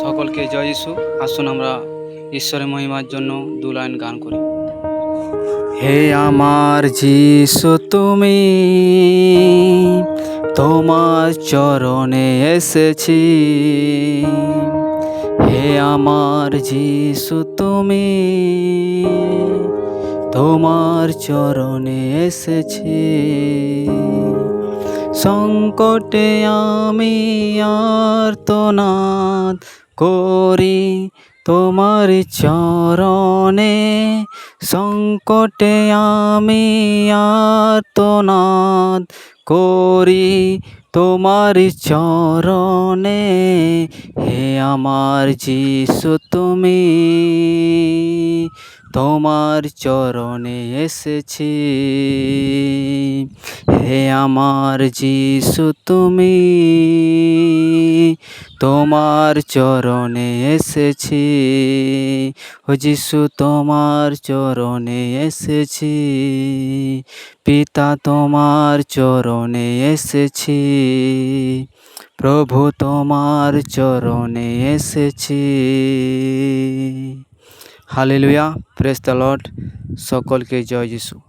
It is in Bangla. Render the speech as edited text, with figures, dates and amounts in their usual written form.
সকলকে জয় যিশু। আসুন আমরা ঈশ্বরের মহিমার জন্য দু লাইন গান করি। হে আমার যিশু, তুমি তোমার চরণে এসেছি। হে আমার যিশু, তুমি তোমার চরণে এসেছি। সংকটে আমি আর্তনাদ করি তোমার চরণে। সংকটে আমি আর্তনাদ করি তোমার চরণে। হে আমার যিশু, তুমি তোমার চরণে এসেছি। হে আমার যিশু, তুমি তোমার চরণে এসেছি। ও যিশু, তোমার চরণে এসেছি। পিতা, তোমার চরণে এসেছি। প্রভু, তোমার চরণে এসেছি। Hallelujah, praise the lord. সকলকে জয় যিশু।